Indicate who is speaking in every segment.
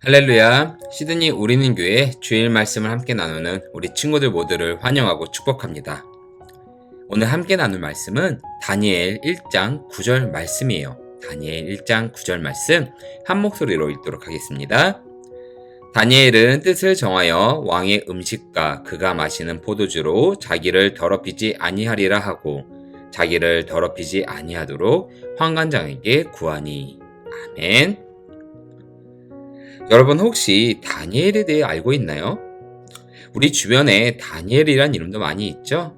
Speaker 1: 할렐루야. 시드니 우리는 교회 주일 말씀을 함께 나누는 우리 친구들 모두를 환영하고 축복합니다. 오늘 함께 나눌 말씀은 다니엘 1장 9절 말씀이에요. 다니엘 1장 9절 말씀 한 목소리로 읽도록 하겠습니다. 다니엘은 뜻을 정하여 왕의 음식과 그가 마시는 포도주로 자기를 더럽히지 아니하리라 하고 자기를 더럽히지 아니하도록 환관장에게 구하니. 아멘. 여러분 혹시 다니엘에 대해 알고 있나요? 우리 주변에 다니엘이란 이름도 많이 있죠?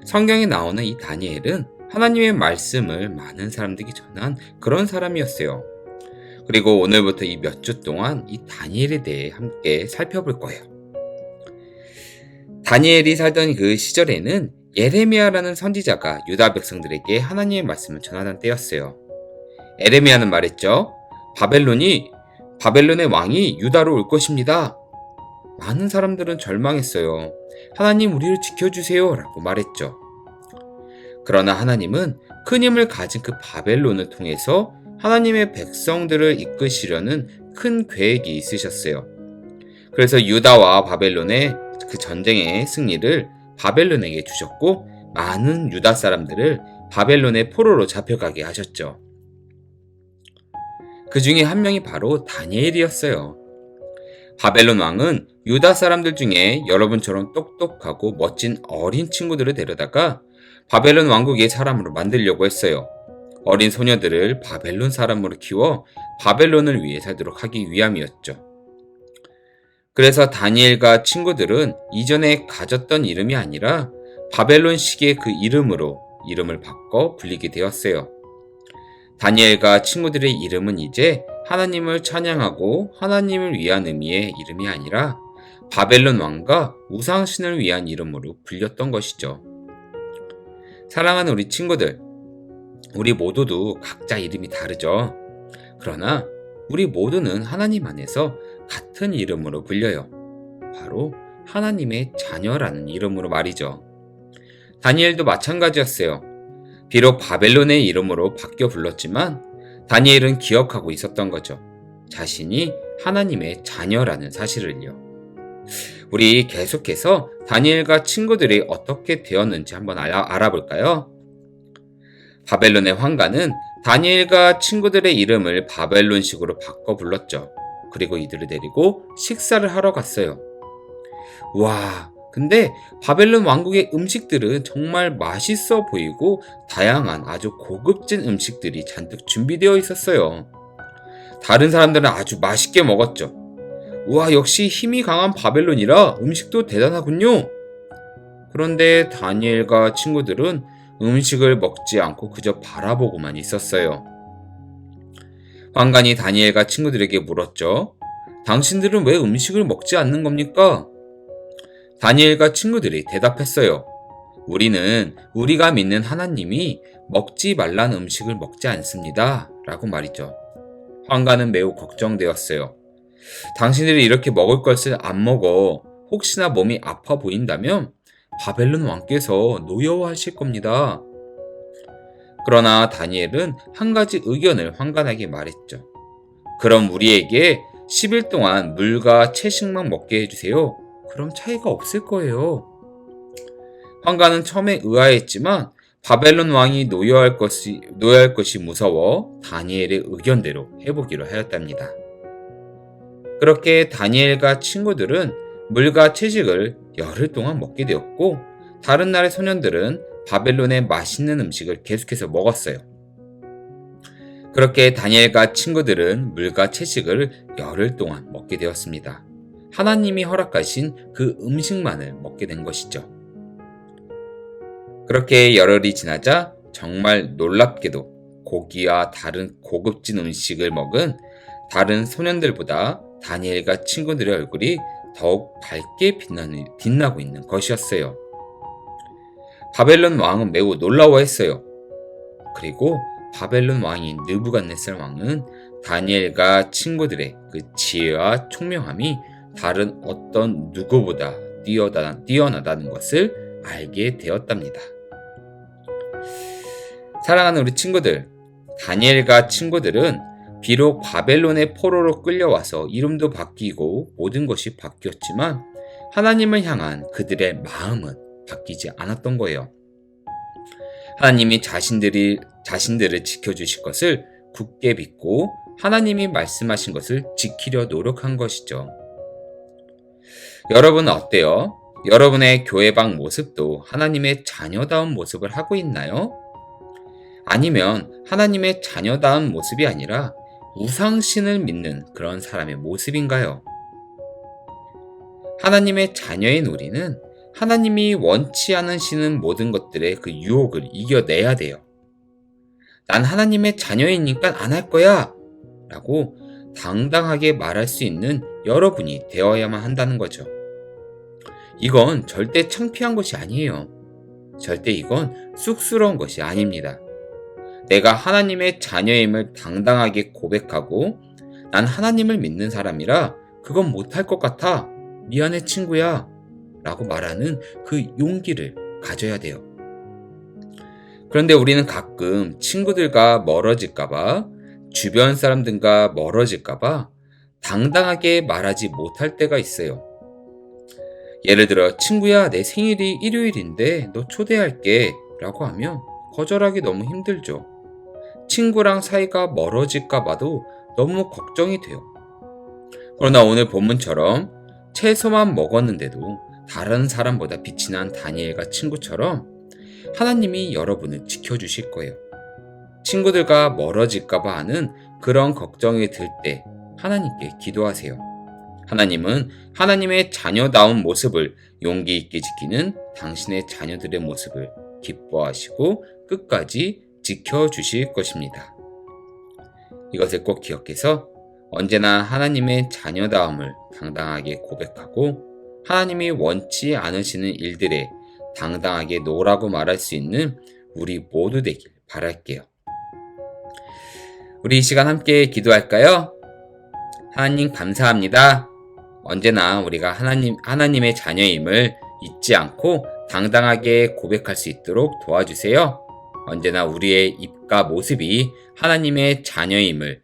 Speaker 1: 성경에 나오는 이 다니엘은 하나님의 말씀을 많은 사람들에게 전한 그런 사람이었어요. 그리고 오늘부터 이 몇 주 동안 이 다니엘에 대해 함께 살펴볼 거예요. 다니엘이 살던 그 시절에는 예레미야라는 선지자가 유다 백성들에게 하나님의 말씀을 전하던 때였어요. 예레미야는 말했죠. 바벨론의 왕이 유다로 올 것입니다. 많은 사람들은 절망했어요. 하나님 우리를 지켜주세요 라고 말했죠. 그러나 하나님은 큰 힘을 가진 그 바벨론을 통해서 하나님의 백성들을 이끄시려는 큰 계획이 있으셨어요. 그래서 유다와 바벨론의 그 전쟁의 승리를 바벨론에게 주셨고 많은 유다 사람들을 바벨론의 포로로 잡혀가게 하셨죠. 그 중에 한 명이 바로 다니엘이었어요. 바벨론 왕은 유다 사람들 중에 여러분처럼 똑똑하고 멋진 어린 친구들을 데려다가 바벨론 왕국의 사람으로 만들려고 했어요. 어린 소녀들을 바벨론 사람으로 키워 바벨론을 위해 살도록 하기 위함이었죠. 그래서 다니엘과 친구들은 이전에 가졌던 이름이 아니라 바벨론식의 그 이름으로 이름을 바꿔 불리게 되었어요. 다니엘과 친구들의 이름은 이제 하나님을 찬양하고 하나님을 위한 의미의 이름이 아니라 바벨론 왕과 우상신을 위한 이름으로 불렸던 것이죠. 사랑하는 우리 친구들, 우리 모두도 각자 이름이 다르죠. 그러나 우리 모두는 하나님 안에서 같은 이름으로 불려요. 바로 하나님의 자녀라는 이름으로 말이죠. 다니엘도 마찬가지였어요. 비록 바벨론의 이름으로 바뀌어 불렀지만 다니엘은 기억하고 있었던 거죠. 자신이 하나님의 자녀라는 사실을요. 우리 계속해서 다니엘과 친구들이 어떻게 되었는지 한번 알아볼까요? 바벨론의 황관은 다니엘과 친구들의 이름을 바벨론식으로 바꿔 불렀죠. 그리고 이들을 데리고 식사를 하러 갔어요. 와, 근데 바벨론 왕국의 음식들은 정말 맛있어 보이고 다양한 아주 고급진 음식들이 잔뜩 준비되어 있었어요. 다른 사람들은 아주 맛있게 먹었죠. 우와, 역시 힘이 강한 바벨론이라 음식도 대단하군요. 그런데 다니엘과 친구들은 음식을 먹지 않고 그저 바라보고만 있었어요. 왕관이 다니엘과 친구들에게 물었죠. 당신들은 왜 음식을 먹지 않는 겁니까? 다니엘과 친구들이 대답했어요. 우리는 우리가 믿는 하나님이 먹지 말란 음식을 먹지 않습니다. 라고 말이죠. 황관은 매우 걱정되었어요. 당신들이 이렇게 먹을 것을 안 먹어 혹시나 몸이 아파 보인다면 바벨론 왕께서 노여워하실 겁니다. 그러나 다니엘은 한 가지 의견을 황관에게 말했죠. 그럼 우리에게 10일 동안 물과 채식만 먹게 해주세요. 그럼 차이가 없을 거예요. 황관은 처음에 의아했지만 바벨론 왕이 노여할 것이 무서워 다니엘의 의견대로 해보기로 하였답니다. 그렇게 다니엘과 친구들은 물과 채식을 열흘 동안 먹게 되었고 다른 나라의 소년들은 바벨론의 맛있는 음식을 계속해서 먹었어요. 그렇게 다니엘과 친구들은 물과 채식을 열흘 동안 먹게 되었습니다. 하나님이 허락하신 그 음식만을 먹게 된 것이죠. 그렇게 열흘이 지나자 정말 놀랍게도 고기와 다른 고급진 음식을 먹은 다른 소년들보다 다니엘과 친구들의 얼굴이 더욱 밝게 빛나고 있는 것이었어요. 바벨론 왕은 매우 놀라워했어요. 그리고 바벨론 왕인 느부갓네살 왕은 다니엘과 친구들의 그 지혜와 총명함이 다른 어떤 누구보다 뛰어나다는 것을 알게 되었답니다. 사랑하는 우리 친구들, 다니엘과 친구들은 비록 바벨론의 포로로 끌려와서 이름도 바뀌고 모든 것이 바뀌었지만 하나님을 향한 그들의 마음은 바뀌지 않았던 거예요. 하나님이 자신들을 지켜주실 것을 굳게 믿고 하나님이 말씀하신 것을 지키려 노력한 것이죠. 여러분은 어때요? 여러분의 교회방 모습도 하나님의 자녀다운 모습을 하고 있나요? 아니면 하나님의 자녀다운 모습이 아니라 우상신을 믿는 그런 사람의 모습인가요? 하나님의 자녀인 우리는 하나님이 원치 않으시는 모든 것들의 그 유혹을 이겨내야 돼요. 난 하나님의 자녀이니까 안 할 거야! 라고 당당하게 말할 수 있는 여러분이 되어야만 한다는 거죠. 이건 절대 창피한 것이 아니에요. 절대 이건 쑥스러운 것이 아닙니다. 내가 하나님의 자녀임을 당당하게 고백하고 난 하나님을 믿는 사람이라 그건 못할 것 같아. 미안해 친구야. 라고 말하는 그 용기를 가져야 돼요. 그런데 우리는 가끔 친구들과 멀어질까봐, 주변 사람들과 멀어질까봐 당당하게 말하지 못할 때가 있어요. 예를 들어 친구야 내 생일이 일요일인데 너 초대할게 라고 하면 거절하기 너무 힘들죠. 친구랑 사이가 멀어질까 봐도 너무 걱정이 돼요. 그러나 오늘 본문처럼 채소만 먹었는데도 다른 사람보다 빛이 난 다니엘과 친구처럼 하나님이 여러분을 지켜주실 거예요. 친구들과 멀어질까 봐 하는 그런 걱정이 들 때 하나님께 기도하세요. 하나님은 하나님의 자녀다운 모습을 용기 있게 지키는 당신의 자녀들의 모습을 기뻐하시고 끝까지 지켜주실 것입니다. 이것을 꼭 기억해서 언제나 하나님의 자녀다움을 당당하게 고백하고 하나님이 원치 않으시는 일들에 당당하게 노라고 말할 수 있는 우리 모두 되길 바랄게요. 우리 이 시간 함께 기도할까요? 하나님 감사합니다. 언제나 우리가 하나님의 자녀임을 잊지 않고 당당하게 고백할 수 있도록 도와주세요. 언제나 우리의 입과 모습이 하나님의 자녀임을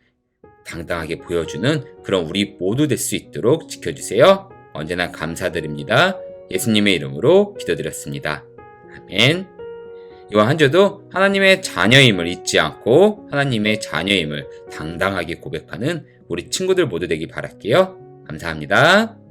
Speaker 1: 당당하게 보여주는 그런 우리 모두 될 수 있도록 지켜주세요. 언제나 감사드립니다. 예수님의 이름으로 기도드렸습니다. 아멘. 이번 한 주도 하나님의 자녀임을 잊지 않고 하나님의 자녀임을 당당하게 고백하는 우리 친구들 모두 되길 바랄게요. 감사합니다.